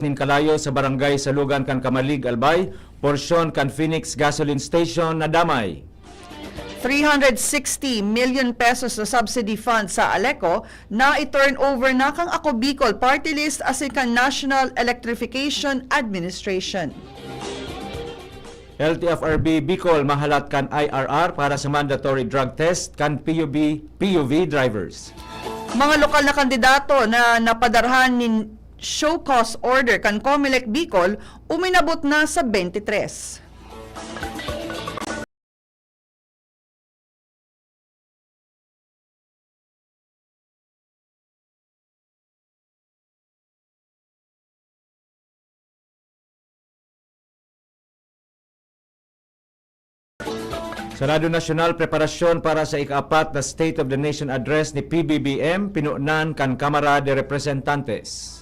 nin kalayo sa barangay Salugan kan Kamalig, Albay, porsyon kan Phoenix Gasoline Station na damay. 360 million pesos na subsidy fund sa Aleco na i-turn over na kang Ako Bicol Party List as in kan National Electrification Administration. LTFRB Bicol mahalat kan IRR para sa mandatory drug test kan PUV drivers. Mga lokal na kandidato na napadarhan ni show cause order kan Comelec Bicol uminabot na sa 23. Sarado nasyonal preparasyon para sa ika-4 na State of the Nation Address ni PBBM pinunan kan Kamara de Representantes.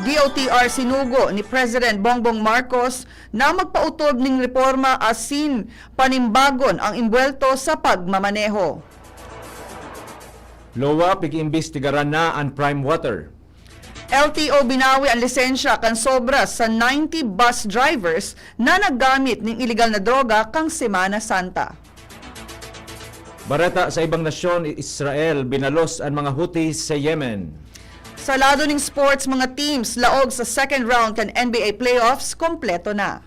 DOTR sinugo ni President Bongbong Marcos na magpautob ning reforma asin panimbagon ang imbwelto sa pagmamaneho. LOA pig-imbestigaran na ang prime water. LTO binawi ang lisensya kan sobra sa 90 bus drivers na naggamit ng illegal na droga kang Semana Santa. Bareta sa ibang nasyon, Israel binalos ang mga Houthi sa Yemen. Sa lado ng sports, mga teams laog sa second round kan NBA playoffs kompleto na.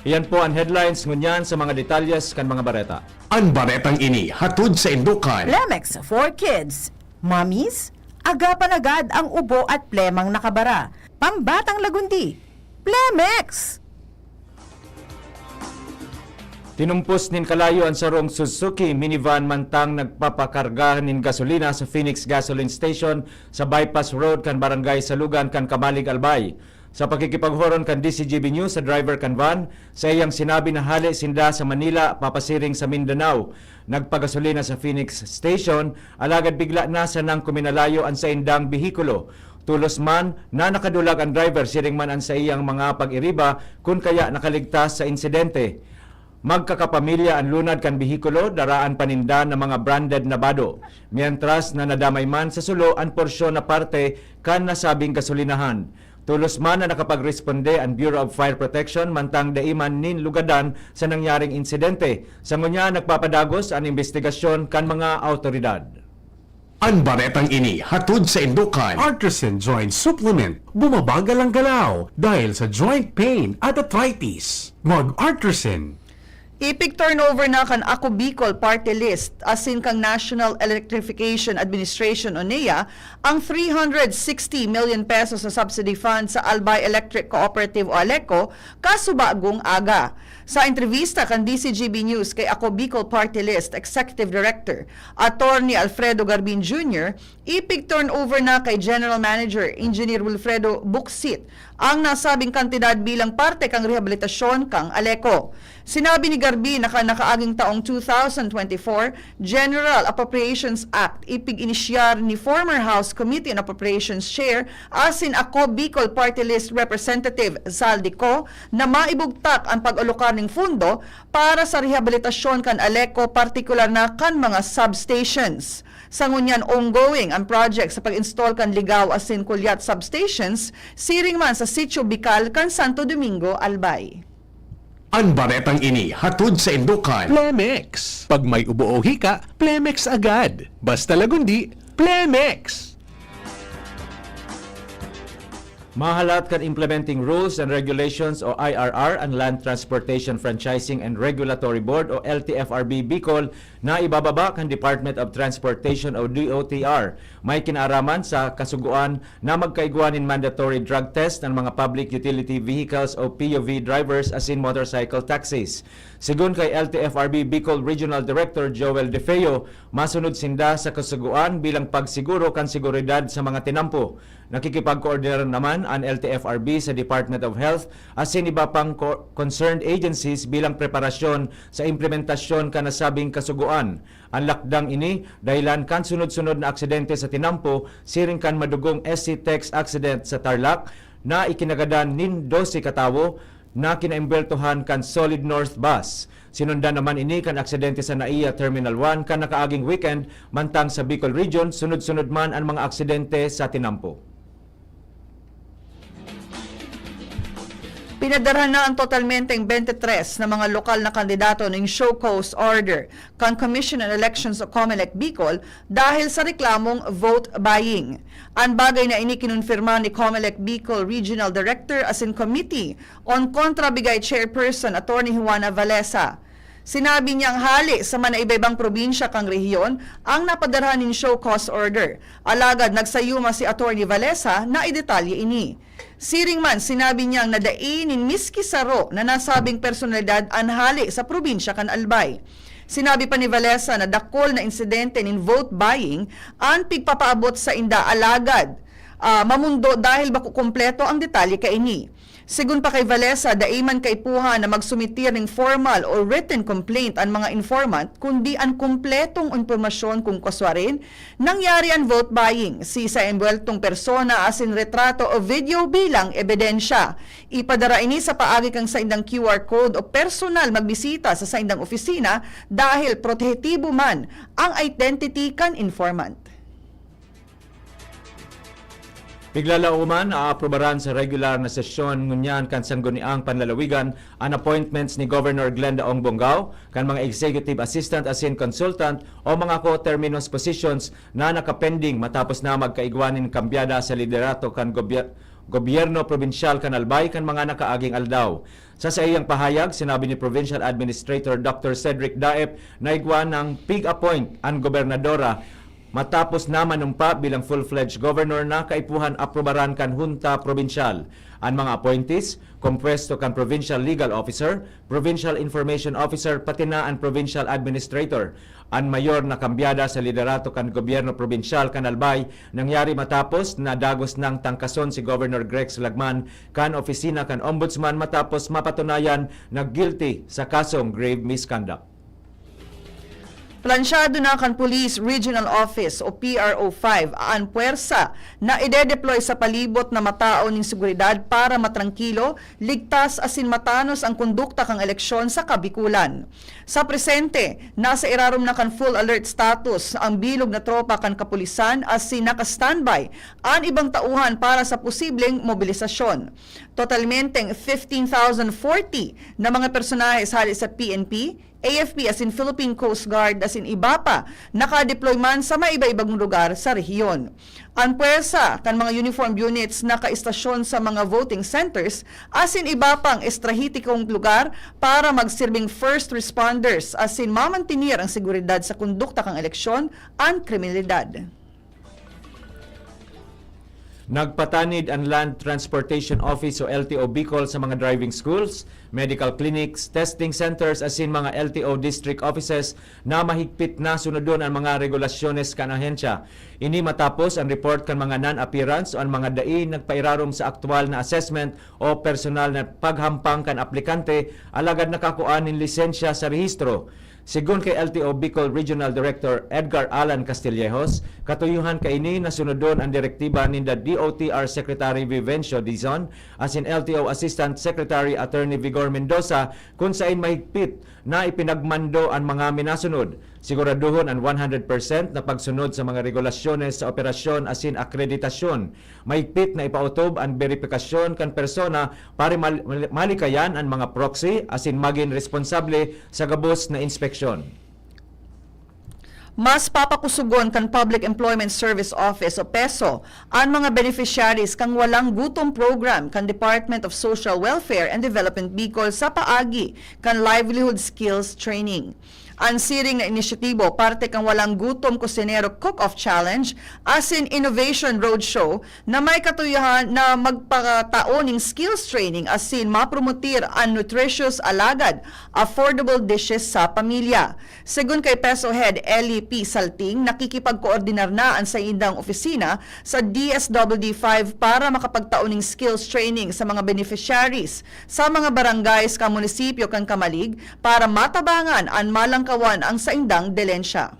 Iyan po ang headlines ngunyan sa mga detalyes kan mga bareta. Ang baretang ini hatod sa indukan. Plemex for kids. Mommies, agapan agad ang ubo at plemang nakabara. Pambatang lagundi. Plemex! Tinumpos nin kalayo ang sarong Suzuki minivan mantang nagpapakarga nin gasolina sa Phoenix Gasoline Station sa Bypass Road kan Barangay Salugan kan Kamalig, Albay. Sa pakikipaghoron kan DCGB News sa driver kan van, sa iyang sinabi na hali sinda sa Manila papasiring sa Mindanao. Nagpagasolina sa Phoenix Station, alagad bigla na sa nang kuminalayo ang sa indang bihikulo. Tulos man na nakadulag ang driver siring man ang sa iyang mga pag-iriba kun kaya nakaligtas sa insidente. Magkakapamilya ang lunad kan bihikulo, daraan paninda ng mga branded na bado. Mientras na nadamay man sa sulo ang porsyon na parte kan nasabing gasolinahan. Tulos man na nakapagresponde ang Bureau of Fire Protection mantang daiman nin lugadan sa nangyaring insidente. Sa ngunya nagpapadagos ang investigasyon kan mga autoridad. Ang baretang ini hatod sa indukan. Artisan Joint Supplement. Bumabagal ang galaw dahil sa joint pain at arthritis. Mag-Artisan. Ipig turnover na kan Ako Bicol Party List asin kang National Electrification Administration o NEA ang 360 million pesos sa subsidy fund sa Albay Electric Cooperative o Aleco kasubagong aga. Sa entrevista kan DCGB News kay Ako Bicol Party List Executive Director Attorney Alfredo Garbin Jr., ipig turnover na kay General Manager Engineer Wilfredo Buxit ang nasabing kantidad bilang parte kang rehabilitasyon kang Aleco. Sinabi ni Garbin na nakaaging taong 2024 General Appropriations Act ipig-inisyar ni former House Committee on Appropriations Chair asin Ako Bicol Party List Representative Zaldico na maibugtak ang pag-alokar ng fundo para sa rehabilitasyon kan Aleco, partikular na kan mga substations. Sa ngunyan ongoing ang project sa pag-install kan Ligaw asin Kulyat substations, siring man sa Sitio Bical kan Santo Domingo, Albay. Ang baretang ini hatod sa indukan. Plemex. Pag may ubo o hika, Plemex agad. Basta lagundi, Plemex. Mahalat kan Implementing Rules and Regulations o IRR ang Land Transportation Franchising and Regulatory Board o LTFRB Bicol na ibababa kan Department of Transportation o DOTR. May kinaaraman sa kasuguan na magkaiguanin mandatory drug test ng mga public utility vehicles o PUV drivers as in motorcycle taxis. Sigun kay LTFRB Bicol Regional Director Joel DeFeo, masunod sinda sa kasuguan bilang pagsiguro kan seguridad sa mga tinampo. Nakikipag-coordinate naman ang LTFRB sa Department of Health as in iba pang concerned agencies bilang preparasyon sa implementasyon kanasabing kasuguan. Ang lakdang ini dahilan kan sunod-sunod na aksidente sa tinampo siring kan madugong SC Tex accident sa Tarlac na ikinagadan nin 12 katawo na kinaimbeltohan kan Solid North Bus. Sinundan naman ini kan aksidente sa NAIA Terminal 1 kan nakaaging weekend mantang sa Bicol Region sunod-sunod man ang mga aksidente sa tinampo. Pinadarhan na ang totalmenteng 23 na mga lokal na kandidato ng show cause order kan Commission on Elections o COMELEC Bicol dahil sa reklamong vote buying. Ang bagay na inikinunfirma ni COMELEC Bicol Regional Director as in Committee on Kontrabigay Chairperson Attorney Juana Valesa. Sinabi niyang hali sa mga iba-ibang probinsya kang rehiyon ang napadarhan ng show cause order. Alagad nagsayuma si Attorney Valesa na idetalye ini. Siring man, sinabi niyang nadainin miski saro na nasabing personalidad ang hali sa probinsya kan Albay. Sinabi pa ni Valesa na dakol na insidente ng vote buying ang pigpapaabot sa inda alagad mamundo dahil bako kompleto ang detalye kaini. Sigun pa kay Valesa, daiman kaipuhan na magsumitir ng formal o written complaint ang mga informant kundi ang kumpletong impormasyon kung kaswarin nangyari ang vote buying si sa envueltong persona as in retrato o video bilang ebidensya. Ipadara ini sa paagi kang sa indang QR code o personal magbisita sa indang opisina dahil protehetibo man ang identity kan informant. Piglalauman, aaprobaran sa regular na sesyon ngunyan kan sangguniang panlalawigan ang appointments ni Governor Glenda Ong Bongao kan mga executive assistant as in consultant o mga co-terminus positions na nakapending matapos na magkaigwanin kambyada sa liderato kan gobyerno probinsyal kan Albay kan mga nakaaging aldaw. Sa iyang pahayag, sinabi ni Provincial Administrator Dr. Cedric Daep na igwan ng pig-appoint ang gobernadora matapos na manumpa bilang full-fledged governor na kaipuhan aprobaran kan Hunta Provincial. Ang mga appointees, kompwesto kan Provincial Legal Officer, Provincial Information Officer, pati na ang Provincial Administrator. Ang mayor na kambyada sa liderato kan Gobyerno Provincial kan Albay nangyari matapos na dagos ng tangkason si Governor Grex Lagman kan opisina kan Ombudsman matapos mapatunayan na guilty sa kasong grave misconduct. Plansyado na kan Police Regional Office o PRO5 ang puwersa na ide-deploy sa palibot na matao ng seguridad para matrangkilo, ligtas asin matanos ang kondukta kang eleksyon sa Kabikulan. Sa presente, nasa irarom na kan full alert status ang bilog na tropa kan kapulisan asin naka-standby ang ibang tauhan para sa posibleng mobilisasyon. Totalmenteng 15,040 na mga personahes hali sa PNP, AFP as in Philippine Coast Guard as in iba pa naka-deploy man sa may iba-ibang lugar sa rehiyon. Ang puwersa kan mga uniformed units naka-istasyon sa mga voting centers as in iba pang estrahitikong lugar para magsirbing first responders as in mamantinir ang seguridad sa kondukta kang eleksyon ang kriminalidad. Nagpatanid ang Land Transportation Office o LTO Bicol sa mga driving schools, medical clinics, testing centers asin mga LTO district offices na mahigpit na sunodon ang mga regulasyones kan ahensya. Ini matapos ang report kan mga non-appearance o ang mga dai nagpairarom sa aktual na assessment o personal na paghampang kan aplikante alagad nakakuan nin lisensya sa rehistro. Sigun kay LTO Bicol Regional Director Edgar Alan Castillejos, katuyuhan kaini na sunodon ang direktiba ni the DOTR Secretary Vivencio Dizon as in LTO Assistant Secretary Attorney Vigor Mendoza kung saan mahigpit na ipinagmando ang mga minasunod. Siguraduhon ang 100% na pagsunod sa mga regulasyones sa operasyon asin akreditasyon. Mahigpit na ipautob ang verifikasyon kan persona para malikayan ang mga proxy asin maging responsable sa gabos na inspeksyon. Mas papakusugon kan Public Employment Service Office o PESO ang mga beneficiaries kang walang gutom program kan Department of Social Welfare and Development Bicol sa paagi kan Livelihood Skills Training. Ang siring na inisyatibo parte kang walang gutom kusinero cook-off challenge as in Innovation Roadshow na may katuyahan na magpakataoning skills training as in mapromotir ang nutritious alagad affordable dishes sa pamilya. Segun kay PESO Head Ellie P. Salting, nakikipagkoordinar na ang sa indang opisina sa DSWD5 para makapagtaoning skills training sa mga beneficiaries sa mga barangays ka munisipyo kang Kamalig para matabangan ang malangkawan ang saindang delensya.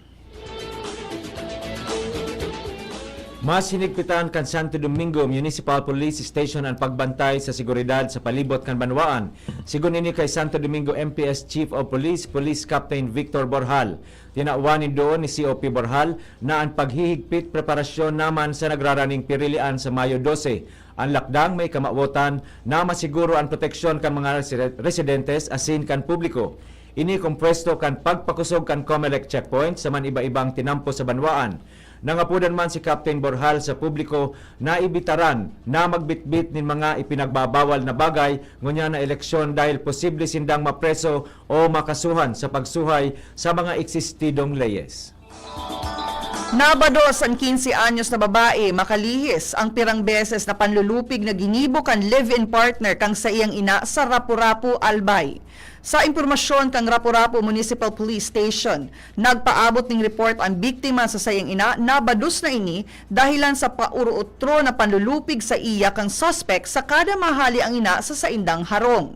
Mas hinigpitan kan Santo Domingo Municipal Police Station ang pagbantay sa seguridad sa palibot kan banwaan. Sigun ini kay Santo Domingo MPS Chief of Police, Police Captain Victor Borjal. Tinawanin doon ni COP Borjal na ang paghihigpit preparasyon naman sa nagraraning pirilian sa Mayo 12. Ang lakdang may kamawotan na masiguro ang proteksyon kan mga residentes asin kan publiko. Ini kompresto kan pagpakusog kan COMELEC checkpoint sa man iba-ibang tinampo sa banwaan. Nangapudan man si Captain Borjal sa publiko na ibitaran na magbitbit nin mga ipinagbabawal na bagay ngunya na eleksyon dahil posible sindang mapreso o makasuhan sa pagsuhay sa mga eksistidong leyes. Nabados ang 15 anyos na babae makalihis ang pirang beses na panlulupig na ginibo kan live-in partner kang sa iyang ina sa Rapu-Rapu, Albay. Sa impormasyon kang Rapu-Rapu Municipal Police Station, nagpaabot ng report ang biktima sa sayang ina na badus na ini dahilan sa paurutro na panlulupig sa iya kang suspect sa kada mahali ang ina sa saindang harong.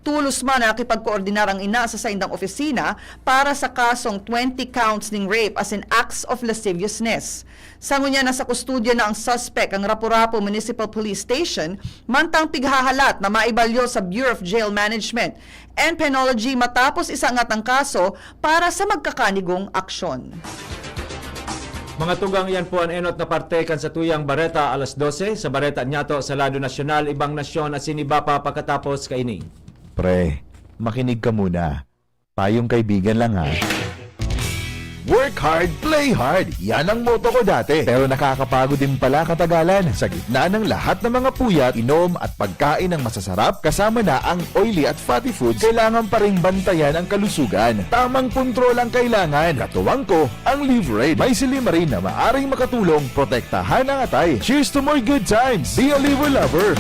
Tulos man na nakipagkoordinar ang ina sa saindang opisina para sa kasong 20 counts ng rape as in acts of lasciviousness. Sangunya na sa kustudya na ang suspect ang Rapu-Rapu Municipal Police Station, mantang pighahalat na maibalyo sa Bureau of Jail Management and Penology matapos isangat ang kaso para sa magkakanigong aksyon. Mga tugang yan po ang enot na parte kan sa tuyang Bareta alas 12 sa Bareta Nyato sa Lado Nasyonal, Ibang Nasyon at siniba pa pagkatapos kaini. Pre, makinig ka muna. Tayong kaibigan lang ha. Work hard, play hard. Yan ang motto ko dati. Pero nakakapagod din pala katagalan. Sa gitna ng lahat ng mga puyat, inom at pagkain ng masasarap, kasama na ang oily at fatty foods, kailangan pa rin bantayan ang kalusugan. Tamang kontrol ang kailangan. Katuwang ko, ang Live-Raid. May silimarin na maaring makatulong, protektahan ang atay. Cheers to more good times. Be a liver lover.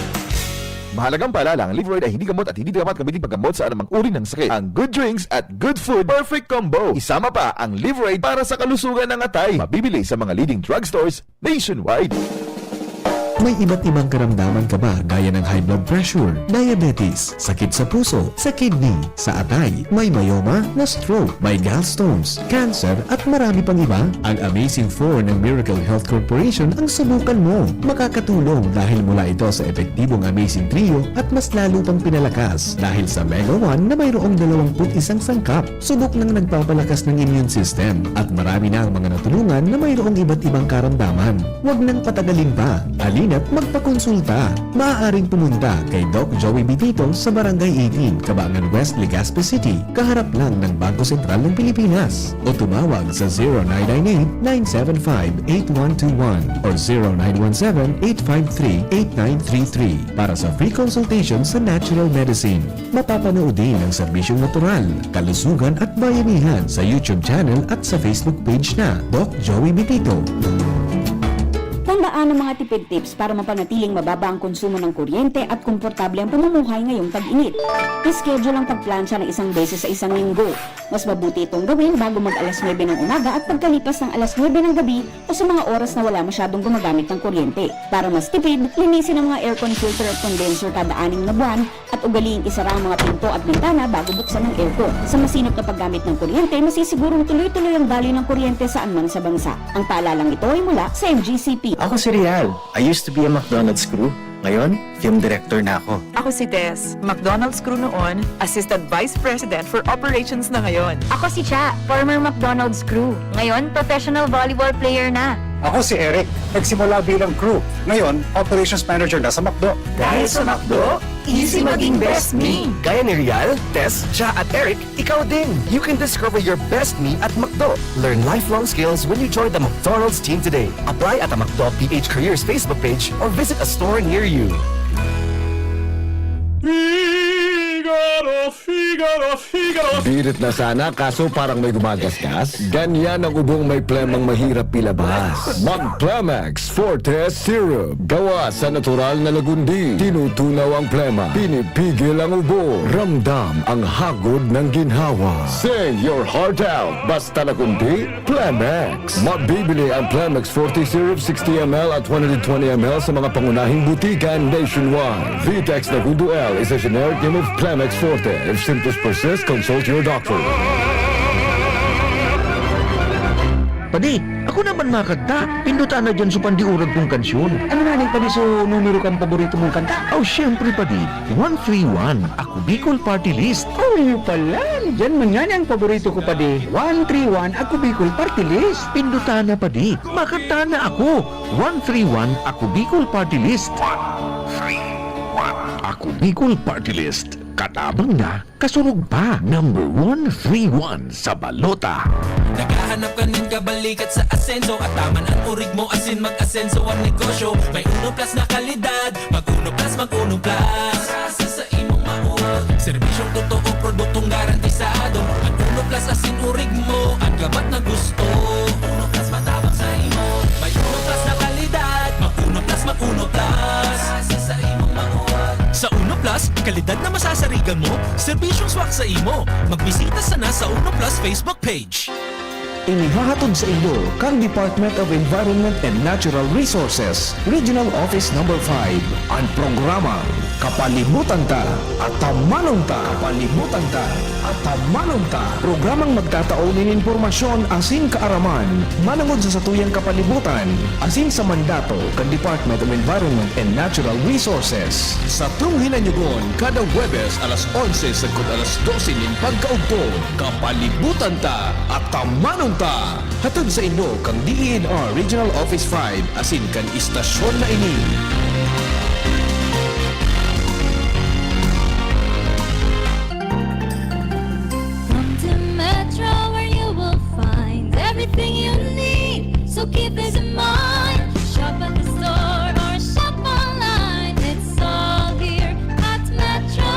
Mahalagang paalala, ang Live-Raid ay hindi gamot at hindi dapat gamitin paggamot sa anumang uri ng sakit. Ang good drinks at good food, perfect combo. Isama pa ang Live-Raid para sa kalusugan ng atay. Mabibili sa mga leading drugstores nationwide. May iba't ibang karamdaman ka ba gaya ng high blood pressure, diabetes, sakit sa puso, sa kidney, sa atay, may myoma, na stroke, may gallstones, cancer at marami pang iba? Ang Amazing 4 ng Miracle Health Corporation ang subukan mo. Makakatulong dahil mula ito sa epektibong Amazing Trio at mas lalo pang pinalakas dahil sa Mega 1 na mayroong 21 sangkap. Subok ng nagpapalakas ng immune system at marami na ang mga natulungan na mayroong iba't ibang karamdaman. Huwag nang patagalin pa. At magpakonsulta. Maaaring pumunta kay Doc Joey Bitito sa Barangay 18, Cabangan West, Legazpi City, kaharap lang ng Bangko Sentral ng Pilipinas. O tumawag sa 0998-975-8121 or 0917-853-8933 para sa free consultation sa natural medicine. Mapapanood din ang serbisyong natural, kalusugan at bayanihan sa YouTube channel at sa Facebook page na Doc Joey Bitito. Tandaan ang mga tipid tips para mapanatiling mababa ang konsumo ng kuryente at komportable ang pamumuhay ngayong tag-init. I-schedule ang pagplansya ng isang beses sa isang linggo. Mas mabuti itong gawin bago mag-alas 9 ng umaga at pagkalipas ng alas 9 ng gabi o sa mga oras na wala masyadong gumagamit ng kuryente. Para mas tipid, linisin ang mga aircon filter at condenser kada 6 na buwan at ugaliing isara ang mga pinto at bintana bago buksan ng aircon. Sa masinop na paggamit ng kuryente, masisigurong tuloy-tuloy ang daloy ng kuryente saan man sa bansa. Ang paalalang ito ay mula sa MGCP. Ako si Real. I used to be a McDonald's crew. Ngayon, film director na ako. Ako si Des, McDonald's crew noon, Assistant Vice President for Operations na ngayon. Ako si Cha, former McDonald's crew. Ngayon, professional volleyball player na. Ako si Eric, nagsimula bilang crew. Ngayon, operations manager na sa McDo. Dahil sa McDo, easy maging best me. Gaya ni Rial, Tess, Cha at Eric, ikaw din. You can discover your best me at McDo. Learn lifelong skills when you join the McDonald's team today. Apply at the McDo PH Careers Facebook page or visit a store near you. Birit na sana kaso parang may gumagasgas. Ganyan ang ubong may plemang mahirap ilabas. Mag-Plemex Forte Syrup. Gawa sa natural na lagundi. Tinutunaw ang plema. Pinipigil ang ubo. Ramdam ang hagod ng ginhawa. Sing your heart out. Basta lagundi, Plemex. Mabibili ang Plemex Forte Syrup 60ml at 120ml sa mga pangunahing butikan nationwide. Vitex Nagundo L is a generic name of Plemex Forte. If symptoms persist, consult your doctor. Padi, ako naman makanta. Pindutan na dyan sa pandiurag kong kansyon. Ano na rin padi sa numero kang paborito mong kanta? Oh, syempre padi. 131. Ako Bicol Party List. Oh, yun pala. Diyan man yan ang paborito ko padi. 131. Ako Bicol Party List. Pindutan na padi. Makanta na ako. 131. Ako Bicol Party List. Ako Bicol Party List. Katabang na, kasurog pa. Number 131 sa balota. Naghahanap ka ng kabalikat sa asenso at tama na ang urig mo asin mag-asenso ang negosyo. May Uno Plus na kalidad, mag-Uno Plus, mag-Uno Plus. Asa sa imong mauot, serbisyong totoo, produktong garantisado. Mag-Uno Plus asin urig mo, ang gabat na gusto. Uno Plus matabang sa imo. May Uno Plus na kalidad, mag-Uno Plus, mag-Uno Plus. Asa sa imong mauot. Sa Uno Plus, kalidad na masasarigan mo, serbisyong swak sa imo. Magbisita sana sa Uno Plus Facebook page. Inihahatod sa inyo kang Department of Environment and Natural Resources, Regional Office No. 5, ang programa Kapalibutan Ta at Tamanong Ta. Kapalibutan Ta at Tamanong Ta. Programang magtataon ng impormasyon asin kaaraman, manangod sa satuyang kapalibutan, asin sa mandato kang Department of Environment and Natural Resources. Sa tunghinanyugon, kada Huwebes alas 11 sagkod alas 12 nin pagkaugto, Kapalibutan Ta at Tamanong Ta. Hatod sa inyo kang DENR Regional Office 5 asin kan istasyon na ini. Come to Metro where you will find everything you need. So keep this in mind. Shop at the store or shop online. It's all here at Metro.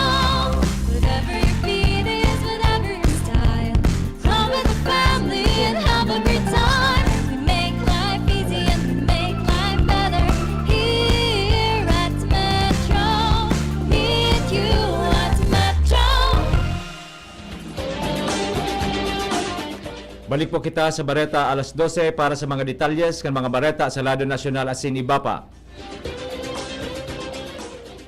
Whatever your beat is, whatever your style. Come with the family and have a great time. We make life easy and we make life better here at Metro. Meet you at Metro. Balik po kita sa Bareta alas 12 para sa mga detalyes kan mga bareta sa lado nasyonal asin iba pa.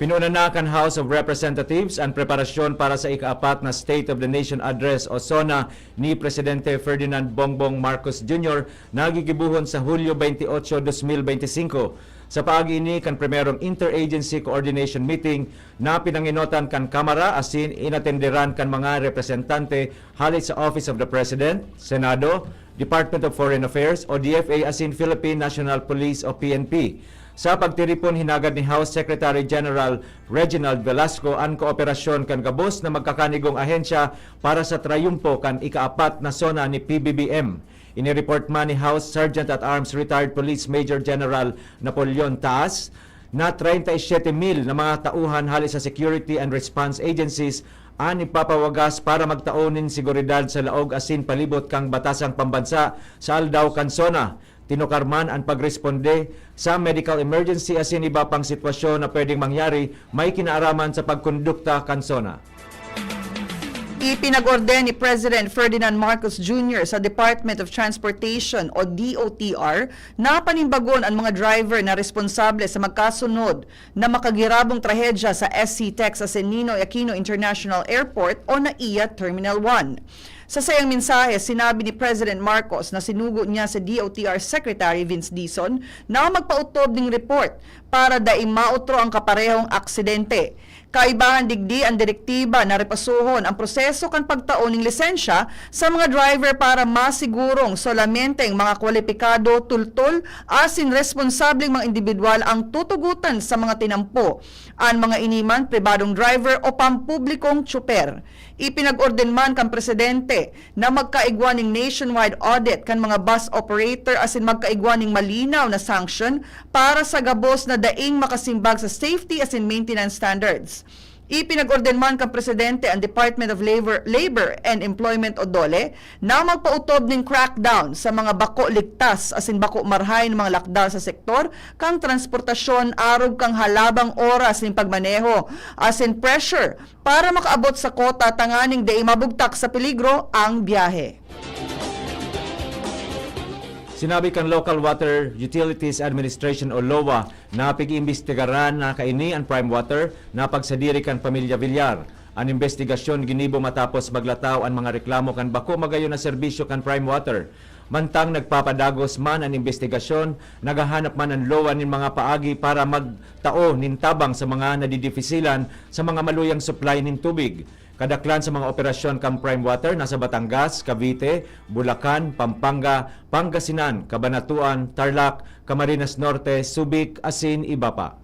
Pinuna na kan House of Representatives ang preparasyon para sa ikaapat na State of the Nation Address o SONA ni Presidente Ferdinand Bongbong Marcos Jr. na gigibuhon sa Hulyo 28, 2025. Sa paagi ini kan primerong Interagency Coordination Meeting na pinanginotan kan Kamara asin inatenderan kan mga representante halit sa Office of the President, Senado, Department of Foreign Affairs o DFA asin Philippine National Police o PNP. Sa pagtiripon hinagad ni House Secretary General Reginald Velasco ang kooperasyon kan gabos na magkakanigong ahensya para sa trayumpo kan ikaapat na SONA ni PBBM. Inireport man ni House Sergeant at Arms Retired Police Major General Napoleon Taas na 37,000 na mga tauhan halis sa security and response agencies ang ipapawagas para magtaonin seguridad sa laog asin palibot kang batasang pambansa sa aldaw kan SONA. Tinukarman ang pagresponde sa medical emergency asin iba pang sitwasyon na pwedeng mangyari may kinaaraman sa pagkondukta kan SONA. Ipinag-orden ni President Ferdinand Marcos Jr. sa Department of Transportation o DOTR na panimbagon ang mga driver na responsable sa magkasunod na makagirabong trahedya sa SC Texas Ninoy Aquino International Airport o NAIA Terminal 1. Sa sayang mensahe, sinabi ni President Marcos na sinugo niya sa DOTR Secretary Vince Dizon na magpautob ng report para daing mautro ang kaparehong aksidente. Kaibahan digdi ang direktiba na repasuhon ang proseso kan pagtaon ng lisensya sa mga driver para masigurong solamente ang mga kwalipikado, tultol, asin responsableng mga individual ang tutugutan sa mga tinampo, ang mga iniman, pribadong driver o pampublikong tsuper. Ipinag-orden man kan Presidente na magkaigwan ng nationwide audit kan mga bus operator asin magkaigwan ng malinaw na sanction para sa gabos na daing makasimbag sa safety asin maintenance standards. Ipinag-orden man kan Presidente ang Department of Labor and Employment o DOLE na magpautob ng crackdown sa mga bako ligtas asin bako marhay ng mga lakdal sa sektor kang transportasyon arog kang halabang oras ng pagmaneho asin pressure para makaabot sa kota tanganing di mabugtak sa peligro ang biyahe. Sinabi kan Local Water Utilities Administration o LOA na pag-iimbestigaran na kaini ang prime water na pagsadiri kan pamilya Villar. Ang investigasyon ginibo matapos maglataw ang mga reklamo kan bako magayon na serbisyo kan prime water. Mantang nagpapadagos man ang investigasyon, nagahanap man ang LOA nin mga paagi para magtao nin tabang sa mga nadidifisilan sa mga maluyang supply nin tubig. Kadaklan sa mga operasyon kang Prime Water nasa Batangas, Cavite, Bulacan, Pampanga, Pangasinan, Cabanatuan, Tarlac, Camarines Norte, Subic, asin iba pa.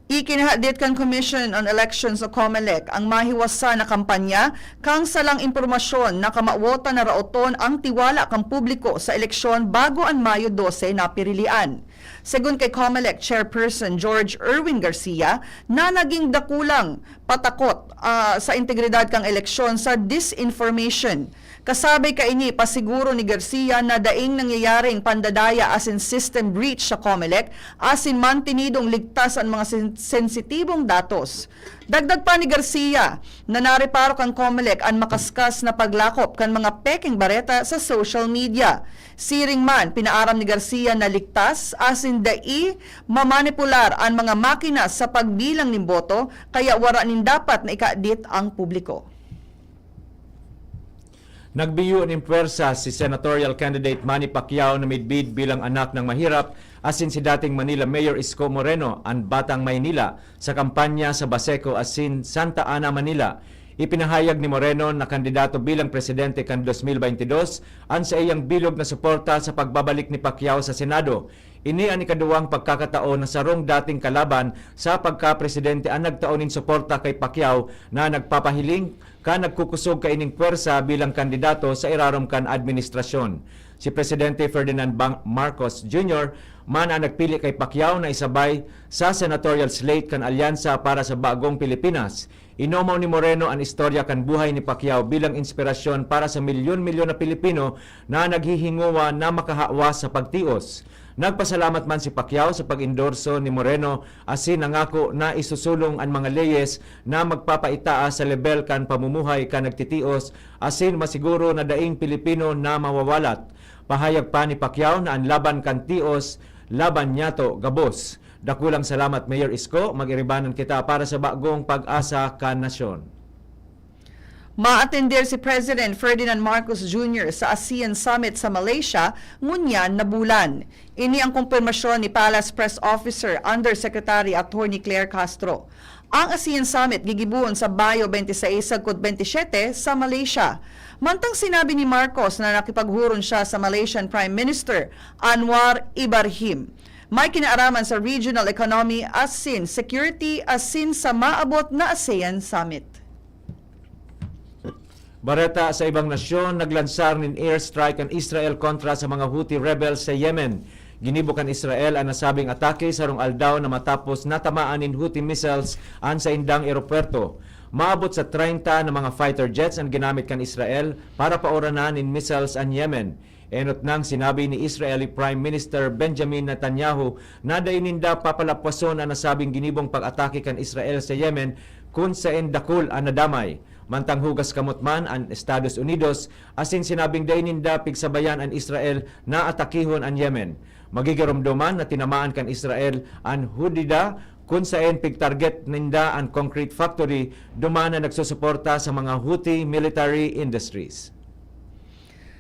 Ikinahadit kan Commission on Elections o COMELEC ang mahiwasa na kampanya kang salang impormasyon na kamawota na raoton ang tiwala kang publiko sa eleksyon bago ang Mayo 12 na pirilian. Segun kay COMELEC Chairperson George Erwin Garcia na naging dakulang patakot sa integridad kang eleksyon sa disinformation. Kasabay kaini pasiguro ni Garcia na daing nangyayaring pandadaya as in system breach sa COMELEC as in mantinidong ligtas ang mga sensitibong datos. Dagdag pa ni Garcia na nareparo kang COMELEC ang makaskas na paglakop kan mga peking bareta sa social media. Siring man, pinaaram ni Garcia na ligtas as in dai mamanipular ang mga makina sa pagbilang ng boto kaya wara nin dapat na ikaadit ang publiko. Nagbiyo ng pwersa si senatorial candidate Manny Pacquiao na midbid bilang anak ng mahirap asin si dating Manila Mayor Isko Moreno ang Batang Maynila sa kampanya sa Baseco asin Santa Ana, Manila. Ipinahayag ni Moreno na kandidato bilang presidente kan 2022 ang sa iyang bilog na suporta sa pagbabalik ni Pacquiao sa Senado. Ini ang ikaduwang pagkakataon na sarong dating kalaban sa pagka-presidente ang nagtaonin suporta kay Pacquiao na nagpapahiling ka nagkukusog kaining pwersa bilang kandidato sa irarom kan administrasyon. Si Presidente Ferdinand Marcos Jr. man ang nagpili kay Pacquiao na isabay sa senatorial slate kan alyansa para sa bagong Pilipinas. Inomaw ni Moreno ang istorya kan buhay ni Pacquiao bilang inspirasyon para sa milyon-milyon na Pilipino na naghihinguwa na makahawa sa pagtios. Nagpasalamat man si Pacquiao sa pag-endorso ni Moreno asin nangako na isusulong ang mga leyes na magpapaitaas sa level kan pamumuhay kan nagtitios asin masiguro na daing Pilipino na mawawalat. Pahayag pa ni Pacquiao na ang laban kan tios, laban nyato gabos. Dakulang salamat Mayor Isko, mag-iribanan kita para sa bagong pag-asa kan nasyon. Ma-attender si President Ferdinand Marcos Jr. sa ASEAN Summit sa Malaysia ngunyan na bulan. Ini ang kumpirmasyon ni Palace Press Officer Undersecretary Attorney Claire Castro. Ang ASEAN Summit gigibuon sa Bayo 26 hangtod 27 sa Malaysia. Mantang sinabi ni Marcos na nakipaghuron siya sa Malaysian Prime Minister Anwar Ibrahim. May kinaaraman sa regional economy asin security asin sa maabot na ASEAN Summit. Bareta sa ibang nasyon, naglansar ng airstrike ang Israel kontra sa mga Houthi rebels sa Yemen. Ginibukan Israel ang nasabing atake sa rong aldaw na matapos natamaan ng Houthi missiles ang sa indang eropuerto. Maabot sa 30 na mga fighter jets ang ginamit kan Israel para pauranan ng missiles ang Yemen. Enot nang sinabi ni Israeli Prime Minister Benjamin Netanyahu na daininda papalapwason ang nasabing ginibong pag-atake kan Israel sa Yemen kung saan dakul ang nadamay. Mantang hugas kamot man ang Estados Unidos asin sinabing daininda pigsabayan ang Israel na atakihon ang Yemen. Magigaromdoman na tinamaan kan Israel ang Hudida kung saan pigtarget ninda ang concrete factory duman na nagsusuporta sa mga Houthi military industries.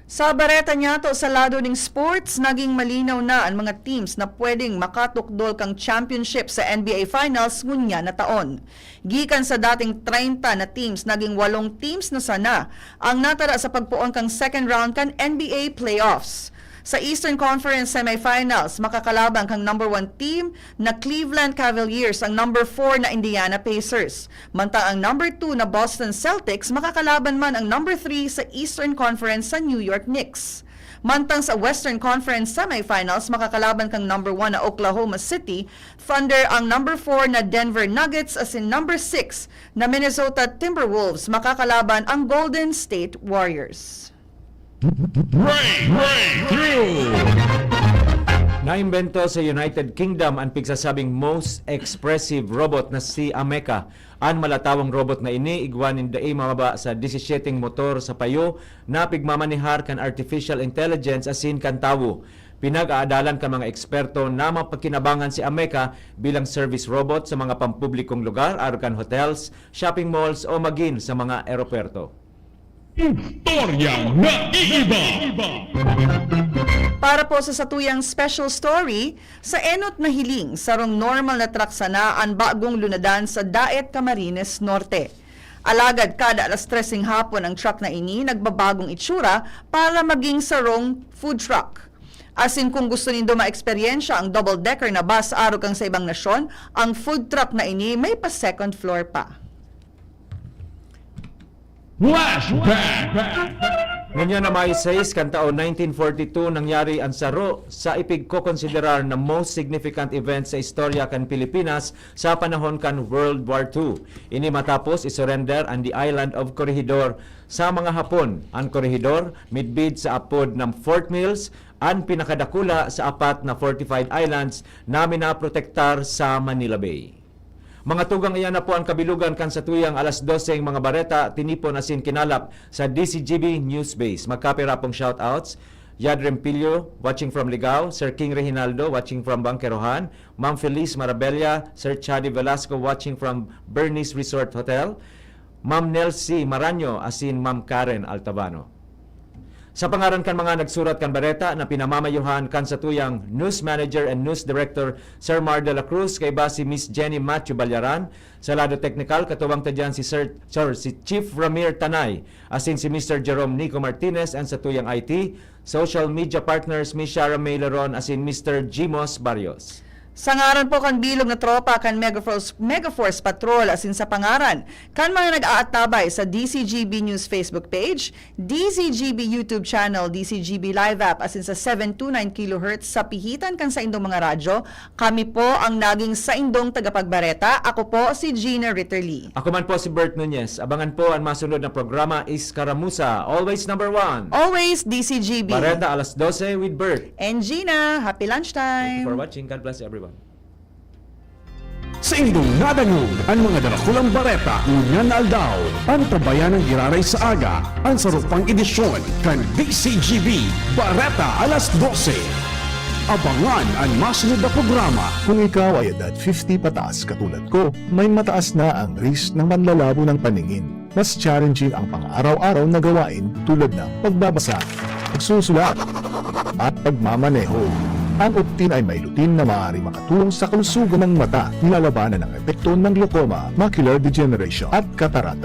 Sa bareta niyato sa lado ng sports, naging malinaw na ang mga teams na pwedeng makatukdol kang championship sa NBA Finals ngunya na taon. Gikan sa dating 30 na teams, naging 8 teams na sana ang natara sa pagpuon kang second round kan NBA Playoffs. Sa Eastern Conference Semifinals, makakalaban kang number 1 team na Cleveland Cavaliers ang number 4 na Indiana Pacers. Mantang ang number 2 na Boston Celtics, makakalaban man ang number 3 sa Eastern Conference sa New York Knicks. Mantang sa Western Conference Semifinals, makakalaban kang number 1 na Oklahoma City Thunder ang number 4 na Denver Nuggets as in number 6 na Minnesota Timberwolves, makakalaban ang Golden State Warriors. Naimbento sa United Kingdom ang pigsasabing most expressive robot na si Ameca. Ang malatawang robot na ini igwanin daay mababa sa 17 motor sa payo na pigmamanihar kan artificial intelligence asin kan tawo. Pinag-aadalan ka mga eksperto na mapagkinabangan si Ameca bilang service robot sa mga pampublikong lugar, arukan hotels, shopping malls o magin sa mga aeropuerto. Istorya na iiba! Para po sa satuyang special story, sa enot na hiling, sarong normal na traksana ang bagong lunadan sa Daet Camarines Norte. Alagad kada alas 3 hapon ang truck na ini nagbabagong itsura para maging sarong food truck. Asin kung gusto nindo ma-eksperyensya ang double-decker na bus aro kang sa ibang nasyon, ang food truck na ini may pa second floor pa. Ngayon na May 6, kan taon 1942, nangyari ang saro sa ipigkokonsiderar na most significant event sa istorya kan Pilipinas sa panahon kan World War II. Ini matapos isurrender ang the island of Corregidor sa mga Hapon. Ang Corregidor, midbid sa apod ng Fort Mills, ang pinakadakula sa apat na fortified islands na minaprotektar sa Manila Bay. Mga tugang iyan na po ang kabilugan kan sa tuyang alas 12 mga bareta, tinipon asin kinalap sa DCGB News Base. Magkapira pong shoutouts. Yad Rempilio, watching from Ligao. Sir King Reginaldo, watching from Bangkerohan. Ma'am Feliz Marabella. Sir Chadi Velasco, watching from Bernice Resort Hotel. Ma'am Nelsie Maranyo, asin Ma'am Karen Altabano. Sa pangaran kan mga nagsurat kan bareta na pinamamayuhan kan sa tuyang News Manager and News Director Sir Mar de la Cruz kay ba si Miss Jenny Matthew Balyaran, sa lado technical katuwang tadyan si si Chief Ramir Tanay, asin si Mr. Jerome Nico Martinez, and sa tuyang IT, social media partners Miss Shara May Leron, asin Mr. Jimos Barrios. Sa ngaran po kan bilog na tropa kan Megaforce Patrol, asin sa pangaran kan mga nag-aatabay sa DCGB News Facebook page, DCGB YouTube channel, DCGB Live app, asin sa 729 kHz sa pihitan kan sa indong mga radyo, kami po ang naging sa indong tagapagbareta. Ako po si Gina Ritterly. Ako man po si Bert Nunez. Abangan po ang masunod na programa is Karamusa, always number 1. Always DCGB. Bareta alas 12 with Bert. And Gina, happy lunchtime. Thank you for watching. God bless everyone. Sa indong nadangog ang mga darakulang bareta ngunyan aldaw. Ang tabayan ng iraray sa aga, ang sarupang edisyon kan DCGB Bareta alas 12. Abangan ang masunod na programa. Kung ikaw ay edad 50 pataas katulad ko, may mataas na ang risk ng manlalabo ng paningin. Mas challenging ang pang-araw-araw na gawain tulad ng pagbabasa, pagsusulat, at pagmamaneho. Ang Optin ay may lutin na maaari makatulong sa kalusugan ng mata, nilalabanan ng epekto ng glaucoma, macular degeneration at katarata.